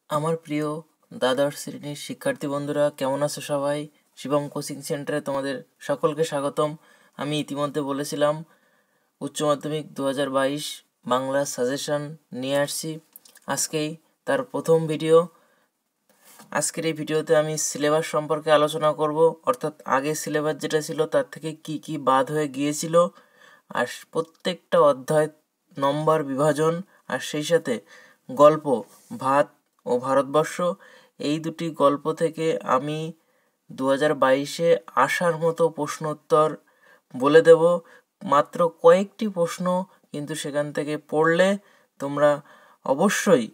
আমার প্রিয় দ্বাদশ শ্রেণীর শিক্ষার্থী বন্ধুরা, কেমন আছো সবাই? শিবম কোচিং সেন্টারে তোমাদের সকলকে স্বাগতম। আমি ইতিমধ্যে বলেছিলাম উচ্চ মাধ্যমিক 2022 বাংলা সাজেশন নিয়ে আসছি। আজকেই তার প্রথম ভিডিও। আজকের এই ভিডিওতে আমি সিলেবাস সম্পর্কে আলোচনা করব, অর্থাৎ আগে সিলেবাস যেটা ছিল তার থেকে কি বাদ হয়ে গিয়েছিল, আর প্রত্যেকটা অধ্যায় নম্বর বিভাজন, আর সেই সাথে গল্প ভাত ও ভারতবর্ষ, এই দুটি গল্প থেকে আমি 2022-এ আসার মতো প্রশ্ন উত্তর বলে দেব। মাত্র কয়েকটি প্রশ্ন, কিন্তু সেখান থেকে পড়লে তোমরা অবশ্যই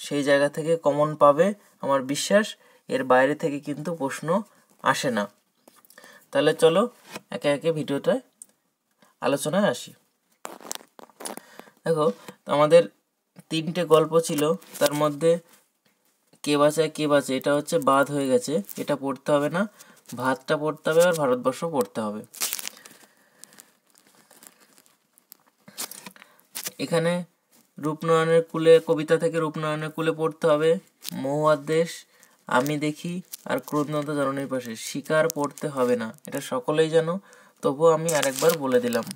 সেই জায়গা থেকে কমন পাবে, আমার বিশ্বাস। এর বাইরে থেকে কিন্তু প্রশ্ন আসে না। তাহলে চলো একে একে ভিডিওটা আলোচনায় আসি। দেখো, আমাদের 3টে গল্প ছিল, তার মধ্যে কে বাঁচায় কে বাঁচে এটা হচ্ছে বাদ হয়ে গেছে, এটা পড়তে হবে না। ভাতটা পড়তে হবে আর ভারতবর্ষ পড়তে হবে। এখানে রূপনয়নের কুলে, কবিতা থেকে রূপনয়নের কুলে পড়তে হবে। মহুয়ার দেশ, আমি দেখি, আর ক্রুদ্ধনত জননীর পাশে। শিকার পড়তে হবে না, এটা সকলেই জানো, তবুও আমি আরেকবার বলে দিলাম।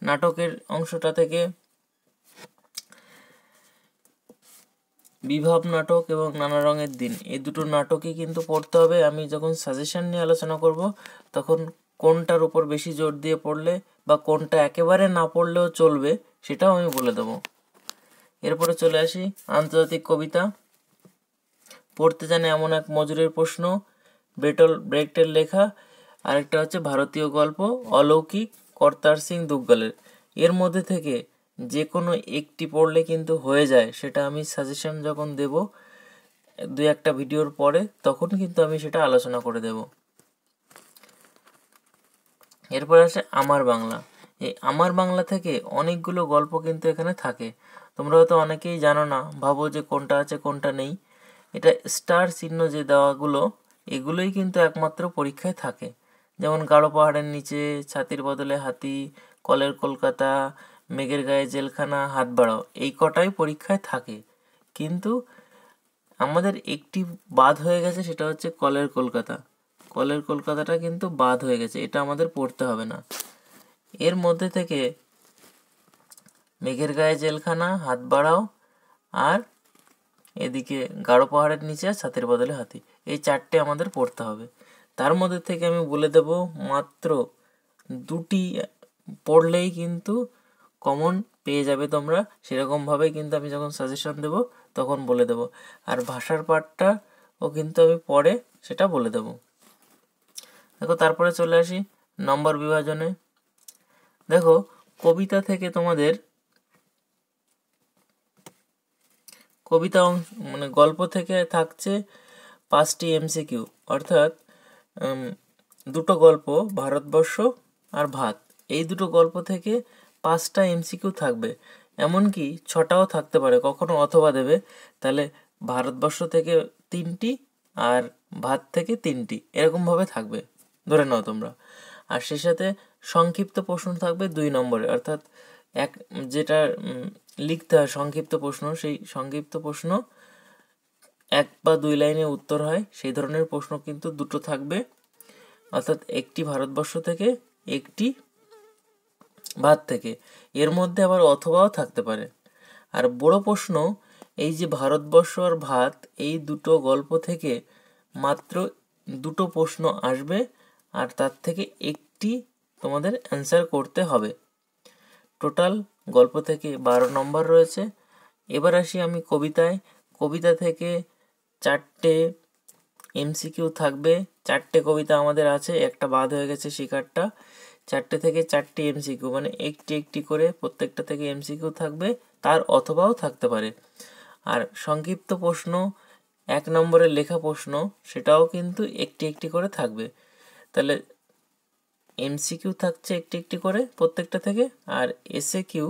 নাটকের অংশটা থেকে বিভব নাটক এবং নানা রঙের দিন, এই দুটো নাটকই কিন্তু পড়তে হবে। আমি যখন সাজেশন নিয়ে আলোচনা করব তখন কোনটার উপর বেশি জোর দিয়ে পড়লে বা কোনটা একেবারে না পড়লেও চলবে সেটাও আমি বলে দেবো। এরপরে চলে আসি আন্তর্জাতিক কবিতা। পড়তে জানে এমন এক মজুরের প্রশ্ন, বেটল ব্রেক্টের লেখা। আরেকটা হচ্ছে ভারতীয় গল্প অলৌকিক, কর্তার সিং দুগ্গলের। এর মধ্যে থেকে যে কোনো একটি পড়লে কিন্তু হয়ে যায়, সেটা আমি সাজেশন যখন দেব 2-1টা ভিডিওর পরে, তখন কিন্তু আমি সেটা আলোচনা করে দেব। এরপর আসে আমার বাংলা। এই আমার বাংলা থেকে অনেকগুলো গল্প কিন্তু এখানে থাকে। তোমরা হয়তো অনেকেই জানো না, ভাবো যে কোনটা আছে কোনটা নেই। এটা স্টার চিহ্ন যে দেওয়াগুলো, এগুলোই কিন্তু একমাত্র পরীক্ষায় থাকে। যেমন গাঢ় পাহাড়ের নিচে, ছাতির বদলে হাতি, কলের কলকাতা, মেঘের গায়ে জেলখানা, হাত বাড়াও, এই কটাই পরীক্ষায় থাকে। কিন্তু আমাদের একটি বাদ হয়ে গেছে, সেটা হচ্ছে কলের কলকাতা। কলের কলকাতাটা কিন্তু বাদ হয়ে গেছে, এটা আমাদের পড়তে হবে না। এর মধ্যে থেকে মেঘের গায়ে জেলখানা, হাত বাড়াও, আর এদিকে গাঢ় পাহাড়ের নিচে আর ছাতির বদলে হাতি, এই 4টে আমাদের পড়তে হবে। তার মধ্যে থেকে আমি বলে দেব মাত্র 2টি পড়লেই কিন্তু কমন পেয়ে যাবে তোমরা। সেরকমভাবেই কিন্তু আমি যখন সাজেশন দেব তখন বলে দেব। আর ভাষার পাঠটাও কিন্তু আমি পরে সেটা বলে দেব। দেখো, তারপরে চলে আসি নম্বর বিভাজনে। দেখো, কবিতা থেকে তোমাদের কবিতা মানে গল্প থেকে থাকছে 5টি এমসিকিউ, অর্থাৎ দুটো গল্প ভারতবর্ষ আর ভাত, এই দুটো গল্প থেকে 5টা এমসিকিউ থাকবে। এমনকি 6টাও থাকতে পারে, কখনো অথবা দেবে। তাহলে ভারতবর্ষ থেকে 3টি আর ভাত থেকে 3টি, এরকমভাবে থাকবে ধরে নাও তোমরা। আর সেই সাথে সংক্ষিপ্ত প্রশ্ন থাকবে 2 নম্বরে, অর্থাৎ যেটা লিখতে হয় সংক্ষিপ্ত প্রশ্ন, সেই সংক্ষিপ্ত প্রশ্ন 1 বা 2 লাইনে উত্তর হয়, সেই ধরনের প্রশ্ন কিন্তু 2টো থাকবে। অর্থাৎ একটি ভারতবর্ষ থেকে, একটি ভাত থেকে। এর মধ্যে আবার অথবাও থাকতে পারে। আর বড় প্রশ্ন, এই যে ভারতবর্ষ আর ভাত, এই দুটো গল্প থেকে মাত্র 2টো প্রশ্ন আসবে, আর তার থেকে একটি তোমাদের অ্যান্সার করতে হবে। টোটাল গল্প থেকে 12 নম্বর রয়েছে। এবার আসি আমি কবিতায়। কবিতা থেকে 4টে এমসিকিউ থাকবে। 4টে কবিতা আমাদের আছে, একটা বাদ হয়ে গেছে শিকারটা। 4টে থেকে 4টি এমসিকিউ, মানে একটি একটি করে প্রত্যেকটা থেকে এমসিকিউ থাকবে, তার অথবাও থাকতে পারে। আর সংক্ষিপ্ত প্রশ্ন 1 নম্বরের লেখা প্রশ্ন, সেটাও কিন্তু একটি একটি করে থাকবে। তাহলে এমসিকিউ থাকছে একটি একটি করে প্রত্যেকটা থেকে, আর এসএ কিউ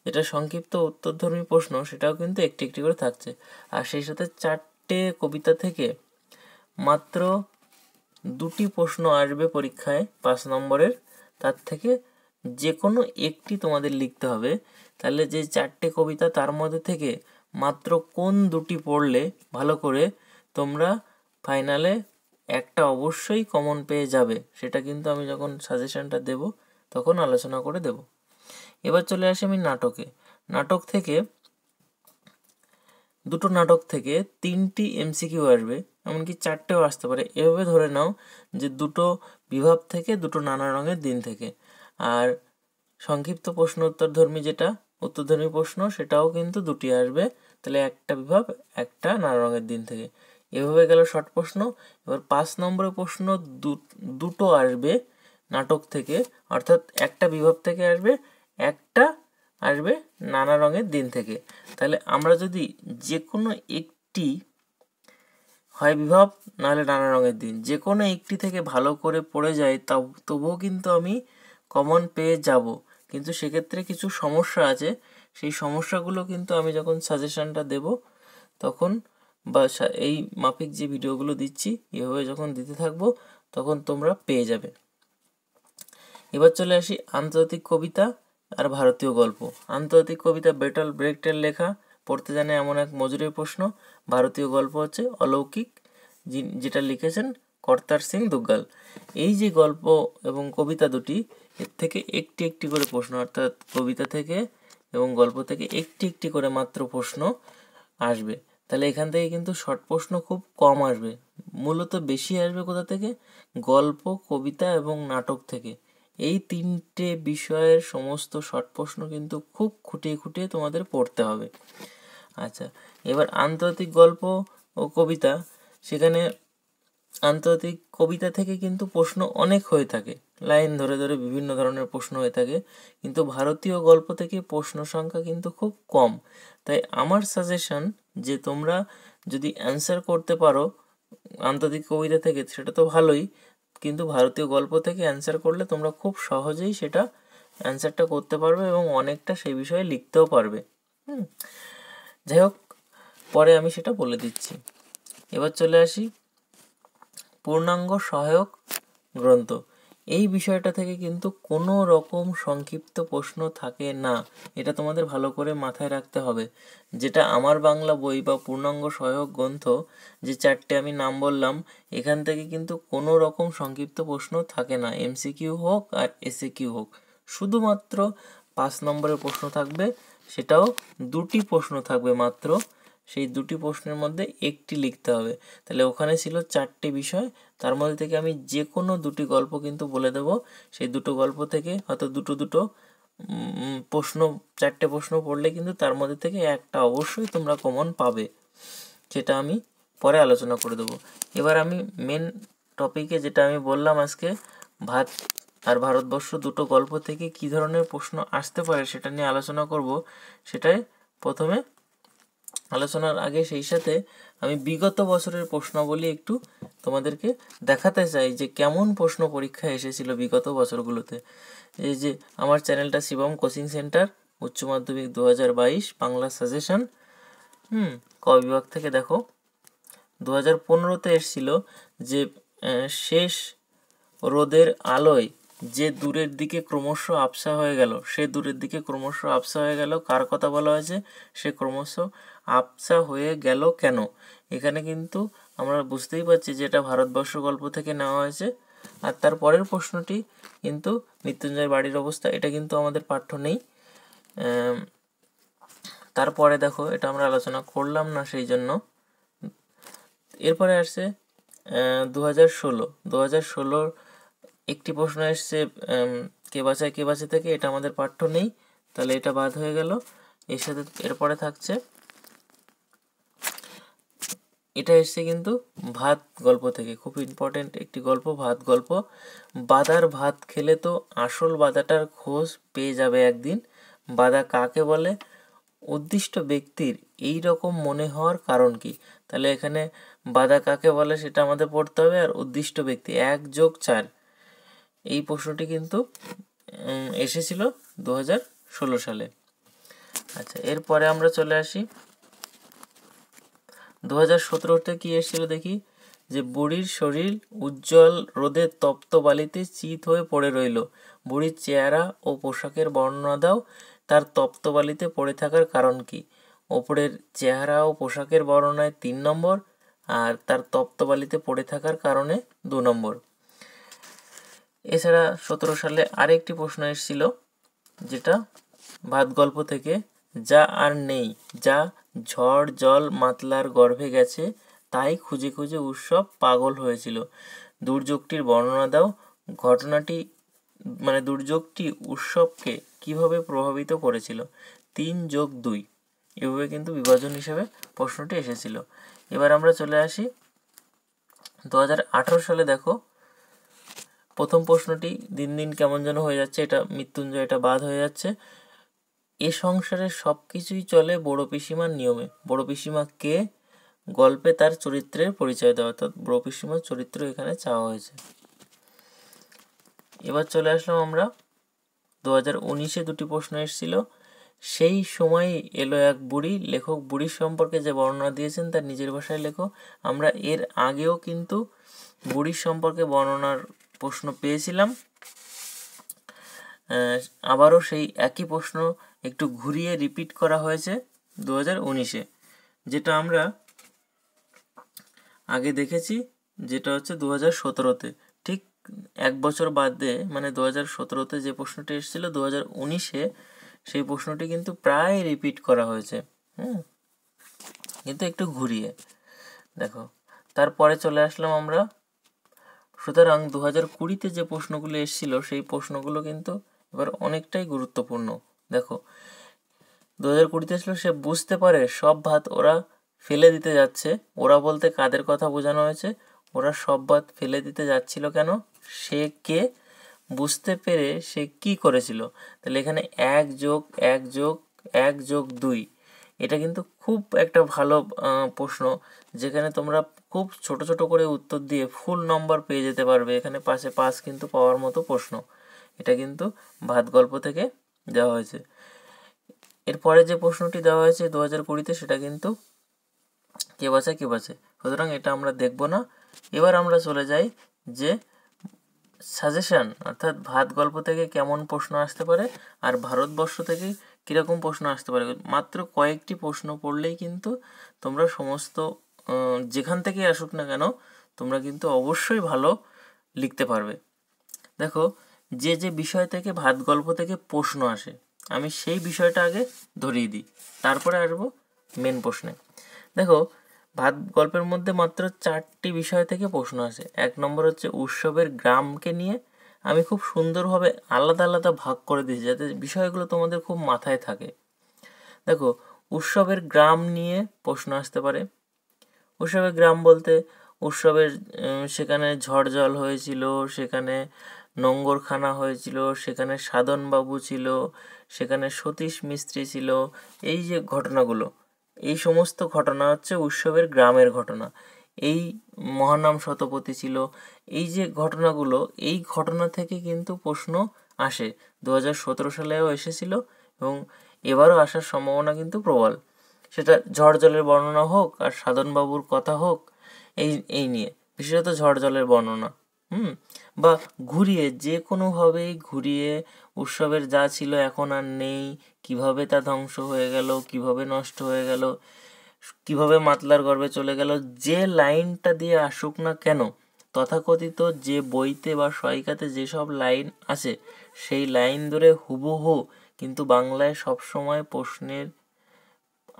যেটা সংক্ষিপ্ত উত্তরধর্মী প্রশ্ন, সেটাও কিন্তু একটি একটি করে থাকছে। আর সেই সাথে 4টে কবিতা থেকে মাত্র 2টি প্রশ্ন আসবে পরীক্ষায় 5 নম্বরের, তার থেকে যে কোনো একটি তোমাদের লিখতে হবে। তাহলে যে 4টে কবিতা তার মধ্যে থেকে মাত্র কোন দুটি পড়লে ভালো করে তোমরা ফাইনালে একটা অবশ্যই কমন পেয়ে যাবে, সেটা কিন্তু আমি যখন সাজেশনটা দেব তখন আলোচনা করে দেব। এবার চলে আসি আমি নাটকে। দুটো নাটক থেকে 3টি এমসিকিউ আসবে, এমনকি 4টেও আসতে পারে। এভাবে ধরে নাও যে দুটো বিভাগ থেকে, দুটো নানা রঙের দিন থেকে। আর সংক্ষিপ্ত প্রশ্ন উত্তরধর্মী, যেটা উত্তরধর্মী প্রশ্ন, সেটাও কিন্তু দুটি আসবে। তাহলে একটা বিভাগ, একটা নানা রঙের দিন থেকে। এভাবে গেল শর্ট প্রশ্ন। এবার 5 নম্বরের প্রশ্ন দুটো আসবে নাটক থেকে, অর্থাৎ একটা বিভাগ থেকে আসবে, একটা আসবে নানা রঙের দিন থেকে। তাহলে আমরা যদি যে কোনো একটি, হয় বিভব নাহলে নানা রঙের দিন, যে কোনো একটি থেকে ভালো করে পড়ে যাই, তবুও কিন্তু আমি কমন পেয়ে যাব। কিন্তু সেক্ষেত্রে কিছু সমস্যা আছে, সেই সমস্যাগুলো কিন্তু আমি যখন সাজেশনটা দেব তখন, বা এই মাফিক যে ভিডিওগুলো দিচ্ছি এভাবে যখন দিতে থাকবো তখন তোমরা পেয়ে যাবে। এবার চলে আসি আন্তর্জাতিক কবিতা আর ভারতীয় গল্প। আন্তর্জাতিক কবিতা বেটল ব্রেক্টের লেখা, পড়তে জানে এমন এক মজুরের প্রশ্ন। ভারতীয় গল্প হচ্ছে অলৌকিক, যেটা লিখেছেন কর্তার সিং দুগ্গাল। এই যে গল্প এবং কবিতা দুটি, এর থেকে একটি একটি করে প্রশ্ন, অর্থাৎ কবিতা থেকে এবং গল্প থেকে একটি একটি করে মাত্র প্রশ্ন আসবে। তাহলে এখান থেকে কিন্তু শর্ট প্রশ্ন খুব কম আসবে, মূলত বেশি আসবে কোথা থেকে? গল্প, কবিতা এবং নাটক থেকে। এই 3টে বিষয়ের সমস্ত শর্ট প্রশ্ন কিন্তু খুব খুঁটিয়ে খুঁটিয়ে তোমাদের পড়তে হবে। আচ্ছা, এবার আন্তর্জাতিক গল্প ও কবিতা, সেখানে আন্তর্জাতিক কবিতা থেকে কিন্তু প্রশ্ন অনেক হয়ে থাকে, লাইন ধরে ধরে বিভিন্ন ধরনের প্রশ্ন হয়ে থাকে, কিন্তু ভারতীয় গল্প থেকে প্রশ্ন সংখ্যা কিন্তু খুব কম। তাই আমার সাজেশন যে তোমরা যদি অ্যান্সার করতে পারো আন্তর্জাতিক কবিতা থেকে সেটা তো ভালোই, কিন্তু ভারতীয় গল্প থেকে অ্যান্সার করলে তোমরা খুব সহজেই সেটা অ্যান্সারটা করতে পারবে এবং অনেকটা সেই বিষয়ে লিখতেও পারবে। যাই হোক, পরে আমি সেটা বলে দিচ্ছি। এবার চলে আসি পূর্ণাঙ্গ সহায়ক গ্রন্থ। এই বিষয়টা থেকে কিন্তু কোনো রকম সংক্ষিপ্ত প্রশ্ন থাকে না, এটা তোমাদের ভালো করে মাথায় রাখতে হবে। যেটা আমার বাংলা বই বা পূর্ণাঙ্গ সহায়ক গ্রন্থ, যে 4টে আমি নাম বললাম, এখান থেকে কিন্তু কোনো রকম সংক্ষিপ্ত প্রশ্ন থাকে না, এমসিকিউ হোক আর এসএকিউ হোক। শুধুমাত্র 5 নম্বরের প্রশ্ন থাকবে, সেটাও দুটি প্রশ্ন থাকবে মাত্র। সেই দুটি প্রশ্নের মধ্যে একটি লিখতে হবে। তাহলে ওখানে ছিল 4টে বিষয়, তার মধ্যে থেকে আমি যে কোনো দুটি গল্প কিন্তু বলে দেব। সেই দুটো গল্প থেকে হয়তো দুটো প্রশ্ন, 4টে প্রশ্ন পড়লে কিন্তু তার মধ্যে থেকে একটা অবশ্যই তোমরা কমন পাবে, যেটা আমি পরে আলোচনা করে দেবো। এবার আমি মেন টপিকে, যেটা আমি বললাম আজকে ভাত আর ভারতবর্ষ দুটো গল্প থেকে কী ধরনের প্রশ্ন আসতে পারে সেটা নিয়ে আলোচনা করব। সেটাই প্রথমে আলোচনার আগে সেই সাথে আমি বিগত বছরের প্রশ্নাবলী একটু তোমাদেরকে দেখাতে চাই যে কেমন প্রশ্ন পরীক্ষায় এসেছিল বিগত বছরগুলোতে। এই যে আমার চ্যানেলটা শিবম কোচিং সেন্টার, উচ্চ মাধ্যমিক 2022 বাংলা সাজেশন। ক বিভাগ থেকে দেখো 2015-তে এসেছিল যে শেষ রোদের আলোয় যে দূরের দিকে ক্রমশ আবছা হয়ে গেল, সে দূরের দিকে ক্রমশ আবছা হয়ে গেল, কার কথা বলা হয়েছে? সে ক্রমশ আবছা হয়ে গেল কেন? এখানে কিন্তু আমরা বুঝতেই পারছি যে এটা ভারতবর্ষ গল্প থেকে নেওয়া হয়েছে। আর তার পরের প্রশ্নটি কিন্তু মৃত্যুঞ্জয় বাড়ির অবস্থা, এটা কিন্তু আমাদের পাঠ্য নেই। তারপরে দেখো, এটা আমরা আলোচনা করলাম না সেই জন্য। এরপরে আসছে 2016 একটি প্রশ্ন এসছে কে বাঁচায় থেকে, এটা আমাদের পাঠ্য নেই, তাহলে এটা বাদ হয়ে গেল। এর সাথে এরপরে থাকছে, এটা এসছে কিন্তু ভাত গল্প থেকে, খুব ইম্পর্টেন্ট একটি গল্প, ভাত গল্প। বাদার ভাত খেলে তো আসল বাদাটার খোঁজ পেয়ে যাবে একদিন। বাদা কাকে বলে? উদ্দিষ্ট ব্যক্তির এই রকম মনে হওয়ার কারণ কি? তাহলে এখানে বাদা কাকে বলে সেটা আমাদের পড়তে হবে, আর উদ্দিষ্ট ব্যক্তি 1+4, এই প্রশ্নটি কিন্তু এসেছিল 2016 সালে। আচ্ছা, এরপরে আমরা চলে আসি 2017-তে কি এসেছিল দেখি, যে বুড়ির শরীর উজ্জ্বল রোদে তপ্ত বালিতে চিত হয়ে পড়ে রইল। বুড়ির চেহারা ও পোশাকের বর্ণনা দাও, তার তপ্ত বালিতে পড়ে থাকার কারণ কি? ওপরের চেহারা ও পোশাকের বর্ণনায় 3 নম্বর, আর তার তপ্ত বালিতে পড়ে থাকার কারণে 2 নম্বর। এছাড়া 17 সালে আরেকটি প্রশ্ন এসেছিল, যেটা ভাত গল্প থেকে, যা আর নেই, যা ঝড় জল মাতলার গর্ভে গেছে, তাই খুঁজে খুঁজে উৎসব পাগল হয়েছিল। দুর্যোগটির বর্ণনা দাও। ঘটনাটি দুর্যোগটি উৎসবকে কিভাবে প্রভাবিত করেছিল? 3+2 এভাবে কিন্তু বিভাজন হিসেবে প্রশ্নটি এসেছিল। এবার আমরা চলে আসি 2018 সালে। দেখো, প্রথম প্রশ্নটি দিন দিন কেমন যেন হয়ে যাচ্ছে, এটা মৃত্যুঞ্জয়, এটা বাদ হয়ে যাচ্ছে। এ সংসারে সব কিছুই চলে বড় পিসিমার নিয়মে। বড় পিসিমা কে? গল্পে তার চরিত্রের পরিচয় দেওয়া, অর্থাৎ বড় পিসিমার চরিত্র এখানে চাওয়া হয়েছে। এবার চলে আসলাম আমরা 2019-এ দুটি প্রশ্ন এসেছিল। সেই সময় এলো এক বুড়ি। লেখক বুড়ির সম্পর্কে যে বর্ণনা দিয়েছেন তার নিজের ভাষায় লেখো। আমরা এর আগেও কিন্তু বুড়ির সম্পর্কে বর্ণনার প্রশ্ন পেয়েছিলাম। আবারও সেই একই প্রশ্ন একটু ঘুরিয়ে রিপিট করা হয়েছে 2019-এ, যেটা আমরা আগে দেখেছি, যেটা হচ্ছে 2017-তে। ঠিক 1 বছর বাদে, মানে 2017-তে যে প্রশ্নটি এসেছিল, 2019-এ সেই প্রশ্নটি কিন্তু প্রায় রিপিট করা হয়েছে, কিন্তু একটু ঘুরিয়ে। দেখো, তারপরে চলে আসলাম আমরা। সুতরাং 2020-তে যে প্রশ্নগুলো এসেছিল সেই প্রশ্নগুলো কিন্তু এবার অনেকটাই গুরুত্বপূর্ণ। দেখো, 2020-তে ছিল, সে বুঝতে পারে সব ভাত ওরা ফেলে দিতে যাচ্ছে। ওরা বলতে কাদের কথা বোঝানো হয়েছে? ওরা সব ভাত ফেলে দিতে যাচ্ছিল কেন? সে কে? বুঝতে পেরে সে কি করেছিল? তাহলে এখানে 1+1+1+2, এটা কিন্তু খুব একটা ভালো প্রশ্ন, যেখানে তোমরা খুব ছোট ছোট করে উত্তর দিয়ে ফুল নম্বর পেয়ে যেতে পারবে। এখানে পাশে পাস কিন্তু পাওয়ার মতো প্রশ্ন। এটা কিন্তু ভাত গল্প থেকে দেওয়া হয়েছে। এরপরে যে প্রশ্নটি দেওয়া হয়েছে 2020-তে, সেটা কিন্তু কে বাঁচে কে বাঁচে, সুতরাং এটা আমরা দেখব না। এবার আমরা চলে যাই যে সাজেশন, অর্থাৎ ভাত গল্প থেকে কেমন প্রশ্ন আসতে পারে আর ভারতবর্ষ থেকে কীরকম প্রশ্ন আসতে পারে। মাত্র কয়েকটি প্রশ্ন পড়লেই কিন্তু তোমরা সমস্ত যেখান থেকেই আসুক না কেন, তোমরা কিন্তু অবশ্যই ভালো লিখতে পারবে। দেখো, যে যে বিষয় থেকে ভাত গল্প থেকে প্রশ্ন আসে, আমি সেই বিষয়টা আগে ধরিয়ে দিই, তারপরে আসবো মেন প্রশ্নে। দেখো, ভাত গল্পের মধ্যে মাত্র 4টি বিষয় থেকে প্রশ্ন আসে। 1 নম্বর হচ্ছে উৎসবের গ্রামকে নিয়ে। আমি খুব সুন্দরভাবে আলাদা আলাদা ভাগ করে দিয়েছি, যাতে বিষয়গুলো তোমাদের খুব মাথায় থাকে। দেখো, উৎসবের গ্রাম নিয়ে প্রশ্ন আসতে পারে। উৎসবের গ্রাম বলতে উৎসবের সেখানে ঝড় জল হয়েছিল, সেখানে নোঙ্গরখানা হয়েছিল, সেখানে সাধনবাবু ছিল, সেখানে সতীশ মিস্ত্রি ছিল, এই যে ঘটনাগুলো, এই সমস্ত ঘটনা হচ্ছে উৎসবের গ্রামের ঘটনা। এই মহানাম শতপথী ছিল, এই যে ঘটনাগুলো, এই ঘটনা থেকে কিন্তু প্রশ্ন আসে। 2017 সালেও এসেছিল এবং এবারও আসার সম্ভাবনা কিন্তু প্রবল। সেটা ঝড় জলের বর্ণনা হোক আর সাধনবাবুর কথা হোক, এই নিয়ে বিশেষত ঝড় জলের বর্ণনা, বা ঘুরিয়ে, যে কোনোভাবেই ঘুরিয়ে উৎসবের যা ছিল এখন আর নেই, কিভাবে তা ধ্বংস হয়ে গেল, কিভাবে নষ্ট হয়ে গেল, কিভাবে মাতলার গর্ভে চলে গেল, যে লাইনটা দিয়ে আসুক না কেন, তথাকথিত যে বইতে বা সহায়িকাতে যেসব লাইন আছে সেই লাইন ধরে হুবহু কিন্তু বাংলায় সবসময় প্রশ্নের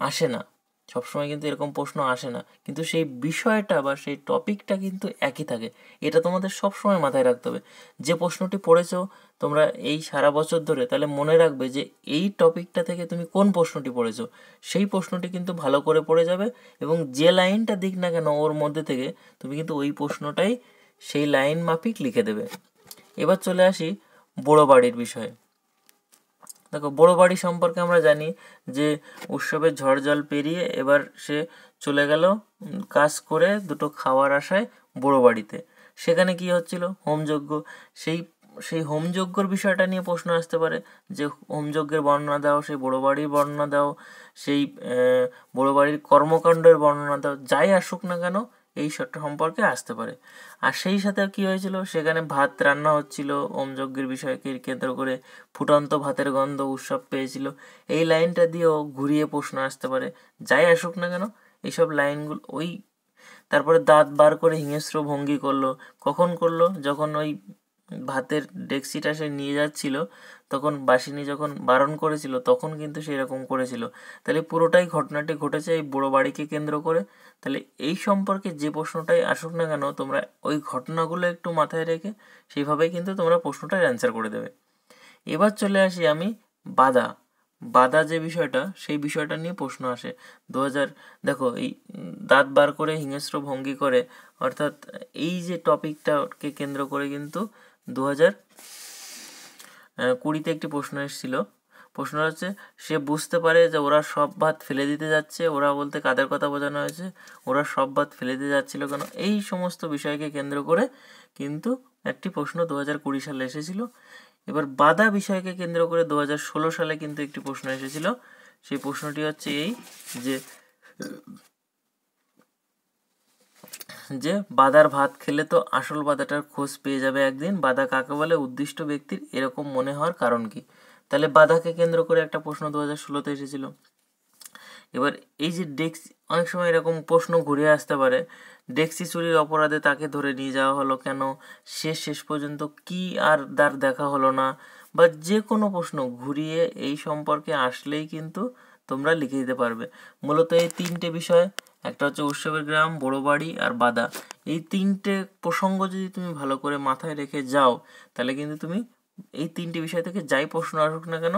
আসে না, সবসময় কিন্তু এরকম প্রশ্ন আসে না, কিন্তু সেই বিষয়টা বা সেই টপিকটা কিন্তু একই থাকে। এটা তোমাদের সবসময় মাথায় রাখতে হবে। যে প্রশ্নটি পড়েছো তোমরা এই সারা বছর ধরে, তাহলে মনে রাখবে যে এই টপিকটা থেকে তুমি কোন প্রশ্নটি পড়েছো, সেই প্রশ্নটি কিন্তু ভালো করে পড়ে যাবে এবং যে লাইনটা দিক না কেন ওর মধ্যে থেকে তুমি কিন্তু ওই প্রশ্নটাই সেই লাইন মাফিক লিখে দেবে। এবার চলে আসি বড় বাড়ির বিষয়ে। দেখো, বড় বাড়ি সম্পর্কে আমরা জানি যে উৎসবের ঝড় জল পেরিয়ে এবার সে চলে গেল কাজ করে দুটো খাওয়ার আশায় বড় বাড়িতে। সেখানে কি হচ্ছিল? হোমযজ্ঞ। সেই হোমযজ্ঞর বিষয়টা নিয়ে প্রশ্ন আসতে পারে, যে হোমযজ্ঞের বর্ণনা দাও, সেই বড় বাড়ির বর্ণনা দাও, সেই বড় বাড়ির কর্মকাণ্ডের বর্ণনা দাও। যাই আসুক না কেন, এই সম্পর্কে আসতে পারে। আর সেই সাথে কি হয়েছিল, সেখানে ভাত রান্না হচ্ছিল হোমযজ্ঞের বিষয়কে কেন্দ্র করে, ফুটন্ত ভাতের গন্ধ উৎসব পেয়েছিল, এই লাইনটা দিয়েও ঘুরিয়ে প্রশ্ন আসতে পারে। যাই আসুক না কেন, এইসব লাইনগুলো ওই তারপরে দাঁত বার করে হিংস্র ভঙ্গি করলো, কখন করলো, যখন ওই ভাতের ডেকচিটা সে নিয়ে যাচ্ছিল, তখন বাসিনী যখন বারণ করেছিল তখন কিন্তু সেই রকম করেছিল। তাহলে পুরোটাই ঘটনাটি ঘটেছে এই বুড়ো বাড়িকে কেন্দ্র করে। তাহলে এই সম্পর্কে যে প্রশ্নটাই আসুক না কেন, তোমরা ওই ঘটনাগুলো একটু মাথায় রেখে সেইভাবেই কিন্তু তোমরা প্রশ্নটার অ্যান্সার করে দেবে। এবার চলে আসি আমি বাধা। বাধা যে বিষয়টা, সেই বিষয়টা নিয়ে প্রশ্ন আসে। 2000 দেখো, এই দাঁত বার করে হিংস্র ভঙ্গি করে, অর্থাৎ এই যে টপিকটাকে কেন্দ্র করে কিন্তু 2020-তে একটি প্রশ্ন এসেছিল। প্রশ্নটা হচ্ছে, সে বুঝতে পারে যে ওরা সব ভাত ফেলে দিতে যাচ্ছে। ওরা বলতে কাদের কথা বোঝানো হয়েছে, ওরা সব ভাত ফেলে দিতে যাচ্ছিল কেন, এই সমস্ত বিষয়কে কেন্দ্র করে কিন্তু একটি প্রশ্ন 2020 সালে এসেছিল। এবার বাধা বিষয়কে কেন্দ্র করে 2016 সালে কিন্তু একটি প্রশ্ন এসেছিল। সেই প্রশ্নটি হচ্ছে এই যে বাদার ভাত খেলে তো আসল বাদাটার খোঁজ পেয়ে যাবে একদিন। বাধা কাকে বলে, উদ্দিষ্ট ব্যক্তির এরকম মনে হওয়ার কারণ কি? তাহলে বাধাকে কেন্দ্র করে একটা প্রশ্ন 2016-তে এসেছিল। এবার এই যে ডেক্সি, অনেক সময় এরকম প্রশ্ন ঘুরে আসতে পারে, ডেক্সি চুরির অপরাধে তাকে ধরে নিয়ে যাওয়া হলো কেন, শেষ পর্যন্ত কি আর তার দেখা হলো না, বা যে কোনো প্রশ্ন ঘুরিয়ে এই সম্পর্কে আসলেই কিন্তু তোমরা লিখে দিতে পারবে। মূলত এই তিনটে বিষয়, একটা হচ্ছে উৎসবের গ্রাম, বড় বাড়ি আর বাধা, এই তিনটে প্রসঙ্গ যদি তুমি ভালো করে মাথায় রেখে যাও, তাহলে কিন্তু তুমি এই তিনটে বিষয় থেকে যাই প্রশ্ন আসুক না কেন,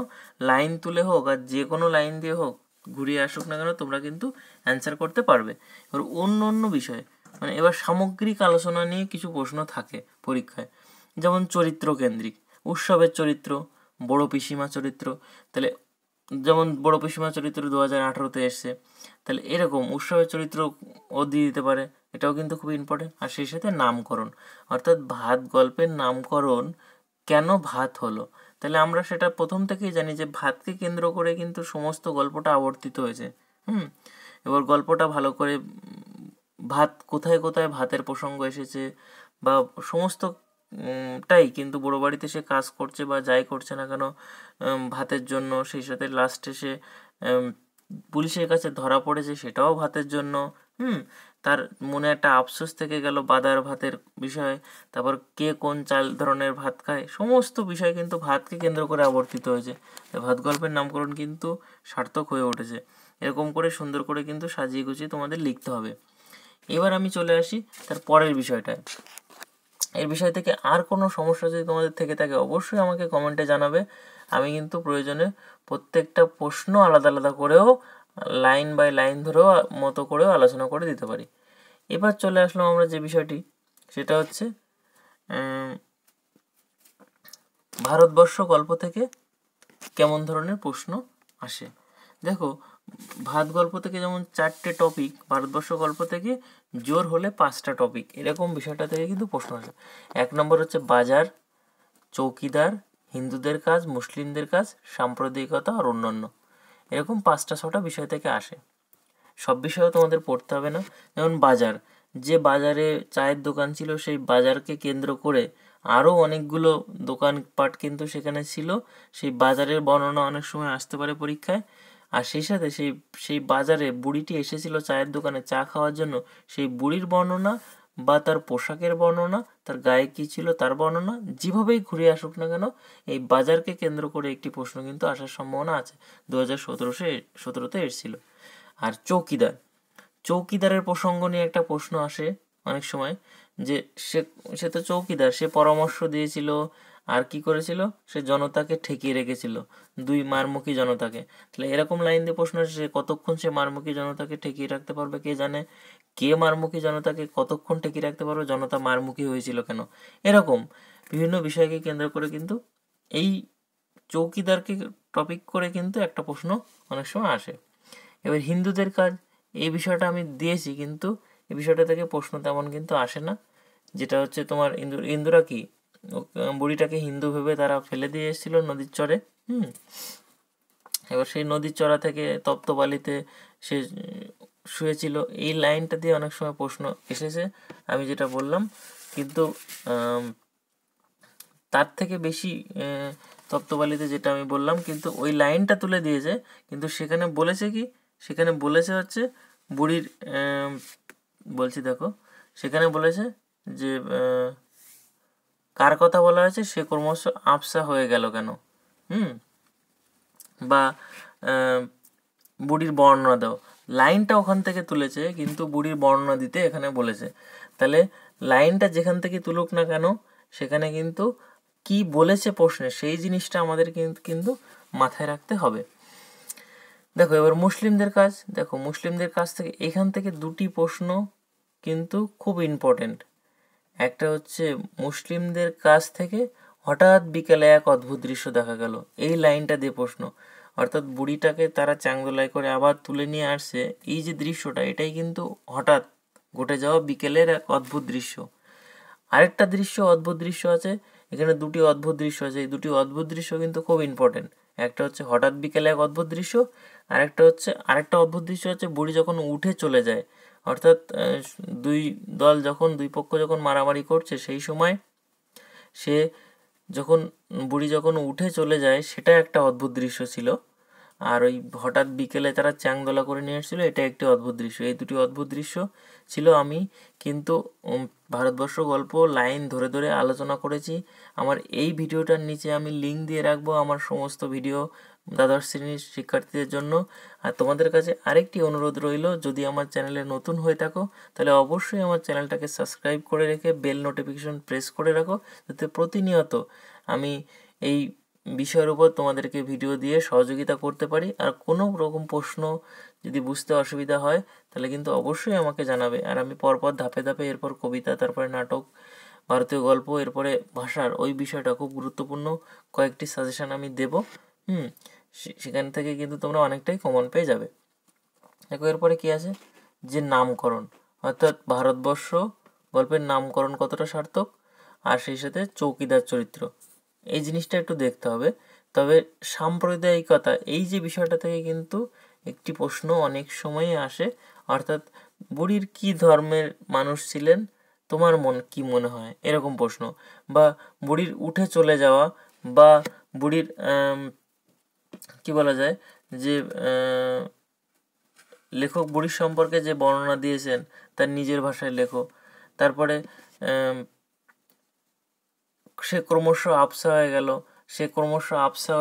লাইন তুলে হোক আর যে কোনো লাইন দিয়ে হোক, ঘুরিয়ে আসুক না কেন, তোমরা কিন্তু অ্যান্সার করতে পারবে। এবার অন্য অন্য বিষয়, মানে এবার সামগ্রিক আলোচনা নিয়ে কিছু প্রশ্ন থাকে পরীক্ষায়, যেমন চরিত্র কেন্দ্রিক, উৎসবের চরিত্র, বড় পিসিমা চরিত্র। তাহলে যেমন বড় পিসিমা চরিত্র 2018-তে এসছে, তাহলে এরকম উৎসবের চরিত্র ও দিয়ে দিতে পারে, এটাও কিন্তু খুব ইম্পর্টেন্ট। আর সেই সাথে নামকরণ, অর্থাৎ ভাত গল্পের নামকরণ কেন ভাত হলো, তাহলে আমরা সেটা প্রথম থেকেই জানি যে ভাতকে কেন্দ্র করে কিন্তু সমস্ত গল্পটা আবর্তিত হয়েছে। এবার গল্পটা ভালো করে ভাত কোথায় কোথায় ভাতের প্রসঙ্গ এসেছে, বা সমস্ত টাই কিন্তু বড় বাড়িতে সে কাজ করছে বা যাই করছে না কেন ভাতের জন্য, সেই সাথে লাস্টে সে পুলিশের কাছে ধরা পড়েছে সেটাও ভাতের জন্য। তার মনে একটা আফসোস থেকে গেল বাদার ভাতের বিষয়ে, তারপর কে কোন চাল ধরনের ভাত খায়, সমস্ত বিষয় কিন্তু ভাতকে কেন্দ্র করে আবর্তিত হয়েছে। ভাত গল্পের নামকরণ কিন্তু সার্থক হয়ে উঠেছে। এরকম করে সুন্দর করে কিন্তু সাজিয়ে গুছিয়ে তোমাদের লিখতে হবে। এবার আমি চলে আসি তার পরের বিষয়টায়। এর বিষয় থেকে আর কোনো সমস্যা যদি তোমাদের থেকে থাকে অবশ্যই আমাকে কমেন্টে জানাবে। আমি কিন্তু প্রয়োজনে প্রত্যেকটা প্রশ্ন আলাদা আলাদা করেও, লাইন বাই লাইন ধরেও মতো করেও আলোচনা করে দিতে পারি। এবার চলে আসলাম আমরা যে বিষয়টি, সেটা হচ্ছে ভারতবর্ষ গল্প থেকে কেমন ধরনের প্রশ্ন আসে। দেখো, ভাত গল্প থেকে যেমন 4টে টপিক, ভারতবর্ষ গল্প থেকে জোর হলে 5টা টপিক, এরকম বিষয়টা থেকে কিন্তু প্রশ্ন আসে। 1 নম্বর হচ্ছে বাজার, চৌকিদার, হিন্দুদের কাজ, মুসলিমদের কাজ, সাম্প্রদায়িকতা আর অন্যান্য, এরকম 5টা-6টা বিষয় থেকে আসে। সব বিষয়েও তোমাদের পড়তে হবে না। যেমন বাজার, যে বাজারে চায়ের দোকান ছিল সেই বাজারকে কেন্দ্র করে আরও অনেকগুলো দোকানপাট কিন্তু সেখানে ছিল, সেই বাজারের বর্ণনা অনেক সময় আসতে পারে পরীক্ষায়। আর সেই সাথে সেই বাজারে বুড়িটি এসেছিল চায়ের দোকানে চা খাওয়ার জন্য, সেই বুড়ির বর্ণনা বা তার পোশাকের বর্ণনা, তার গায়ে কী ছিল তার বর্ণনা, যেভাবেই ঘুরে আসুক না কেন এই বাজারকে কেন্দ্র করে একটি প্রশ্ন কিন্তু আসার সম্ভাবনা আছে। 2017-তে এসেছিল। আর চৌকিদারের প্রসঙ্গ নিয়ে একটা প্রশ্ন আসে অনেক সময়, যে সে তো চৌকিদার, সে পরামর্শ দিয়েছিল আর কি করেছিল, সে জনতাকে ঠেকিয়ে রেখেছিল, 2 মারমুখী জনতাকে। তাহলে এরকম লাইন দিয়ে প্রশ্ন আসে, সে কতক্ষণ সে মারমুখী জনতাকে ঠেকিয়ে রাখতে পারবে কে জানে, কে মারমুখী জনতাকে কতক্ষণ ঠেকিয়ে রাখতে পারবে, জনতা মারমুখী হয়েছিল কেন, এরকম বিভিন্ন বিষয়কে কেন্দ্র করে কিন্তু এই চৌকিদারকে টপিক করে কিন্তু একটা প্রশ্ন অনেক সময় আসে। এবার হিন্দুদের কাজ, এই বিষয়টা আমি দিয়েছি কিন্তু এই বিষয়টা থেকে প্রশ্ন তেমন কিন্তু আসে না। যেটা হচ্ছে তোমার ইন্দুরা কি বুড়িটাকে হিন্দু ভেবে তারা ফেলে দিয়ে এসেছিল নদীর চরে। এবার সেই নদীর চড়া থেকে তপ্ত বালিতে সে শুয়েছিল, এই লাইনটা দিয়ে অনেক সময় প্রশ্ন এসেছে, আমি যেটা বললাম। কিন্তু তার থেকে বেশি তপ্তবালিতে যেটা আমি বললাম, কিন্তু ওই লাইনটা তুলে দিয়েছে, কিন্তু সেখানে বলেছে কি, সেখানে বলেছে হচ্ছে বুড়ির বলছি দেখো, সেখানে বলেছে যে কার কথা বলা হয়েছে, সে ক্রমশ আবসা হয়ে গেল কেন, বা বুড়ির বর্ণনা দাও, লাইনটা ওখান থেকে তুলেছে, কিন্তু বুড়ির বর্ণনা দিতে এখানে বলেছে। তাহলে লাইনটা যেখান থেকে তুলুক না কেন, সেখানে কিন্তু কি বলেছে প্রশ্নে, সেই জিনিসটা আমাদের কিন্তু মাথায় রাখতে হবে। দেখো এবার মুসলিমদের কাজ, দেখো মুসলিমদের কাছ থেকে এখান থেকে দুটি প্রশ্ন কিন্তু খুব ইম্পর্টেন্ট। একটা হচ্ছে মুসলিমদের কাছ থেকে হঠাৎ বিকেলে এক অদ্ভুত দৃশ্য দেখা গেল, এই লাইনটা দিয়ে প্রশ্ন, অর্থাৎ বুড়িটাকে তারা চাংদোলাই করে আবার তুলে নিয়ে আসছে, এই যে দৃশ্যটা, এটাই কিন্তু হঠাৎ ঘটে যাওয়া বিকেলের এক অদ্ভুত দৃশ্য। আরেকটা দৃশ্য, অদ্ভুত দৃশ্য আছে, এখানে দুটি অদ্ভুত দৃশ্য আছে, এই দুটি অদ্ভুত দৃশ্য কিন্তু খুব ইম্পর্টেন্ট। একটা হচ্ছে হঠাৎ বিকেলে এক অদ্ভুত দৃশ্য, আরেকটা অদ্ভুত দৃশ্য হচ্ছে বুড়ি যখন উঠে চলে যায়, অর্থাৎ দুই পক্ষ যখন মারামারি করছে, সেই সময় বুড়ি যখন উঠে চলে যায়, সেটা একটা অদ্ভুত দৃশ্য ছিল। আর ওই হঠাৎ বিকেলে তারা চ্যাংদোলা করে নিয়ে এসেছিলো, এটা একটি অদ্ভুত দৃশ্য। এই দুটি অদ্ভুত দৃশ্য ছিল। আমি কিন্তু ভারতবর্ষ গল্প লাইন ধরে ধরে আলোচনা করেছি। আমার এই ভিডিওটার নিচে আমি লিঙ্ক দিয়ে রাখবো আমার সমস্ত ভিডিও দ্বাদশ শ্রেণীর শিক্ষার্থীদের জন্য। আর তোমাদের কাছে আরেকটি অনুরোধ রইল, যদি আমার চ্যানেলে নতুন হয়ে থাকো, তাহলে অবশ্যই আমার চ্যানেলটাকে সাবস্ক্রাইব করে রেখে বেল নোটিফিকেশন প্রেস করে রাখো, যাতে প্রতিনিয়ত আমি এই বিষয়ের উপর তোমাদেরকে ভিডিও দিয়ে সহযোগিতা করতে পারি। আর কোনো রকম প্রশ্ন যদি বুঝতে অসুবিধা হয়, তাহলে কিন্তু অবশ্যই আমাকে জানাবে। আর আমি পরপর ধাপে ধাপে এরপর কবিতা, তারপরে নাটক, ভারতীয় গল্প, এরপরে ভাষার ওই বিষয়টা খুব গুরুত্বপূর্ণ কয়েকটি সাজেশান আমি দেব। সেখান থেকে কিন্তু তোমরা অনেকটাই কমন পেয়ে যাবে। দেখো এরপরে কি আছে, যে নামকরণ, অর্থাৎ ভারতবর্ষ গল্পের নামকরণ কতটা সার্থক, আর সেই সাথে চৌকিদার চরিত্র, এই জিনিসটা একটু দেখতে হবে। তবে সাম্প্রদায়িকতা, এই যে বিষয়টা থেকে কিন্তু একটি প্রশ্ন অনেক সময় আসে, অর্থাৎ বুড়ির কি ধর্মের মানুষ ছিলেন, তোমার কি মনে হয়, এরকম প্রশ্ন। বা বুড়ির উঠে চলে যাওয়া, বা বুড়ির কি বলা যায়, যে লেখক বুড়ির সম্পর্কে যে বর্ণনা দিয়েছেন তার নিজের ভাষায় লেখো। তারপরে সে ক্রমশ আবসা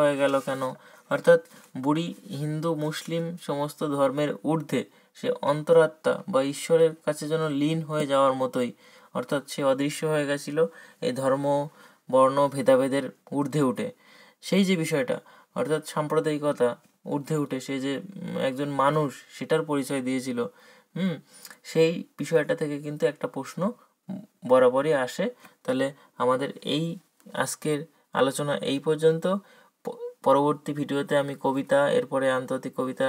হয়ে গেল কেন, অর্থাৎ বুড়ি হিন্দু মুসলিম সমস্ত ধর্মের ঊর্ধ্বে, সে অন্তরাত্মা বা ঈশ্বরের কাছে যেন লীন হয়ে যাওয়ার মতোই, অর্থাৎ সে অদৃশ্য হয়ে গেছিল এই ধর্ম বর্ণ ভেদাভেদের ঊর্ধ্বে উঠে। সেই যে বিষয়টা, অর্থাৎ সাম্প্রদায়িকতা ঊর্ধ্বে উঠে সে যে একজন মানুষ, সেটার পরিচয় দিয়েছিল। সেই বিষয়টা থেকে কিন্তু একটা প্রশ্ন বরাবরই আসে। তাহলে আমাদের এই আজকের আলোচনা এই পর্যন্ত। পরবর্তী ভিডিওতে আমি কবিতা, এরপরে আন্তর্জাতিক কবিতা,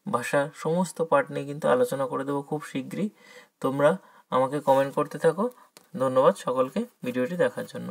ভাষা সমস্ত পার্ট নিয়ে কিন্তু আলোচনা করে দেবো খুব শীঘ্রই। তোমরা আমাকে কমেন্ট করতে থাকো। ধন্যবাদ সকলকে ভিডিওটি দেখার জন্য।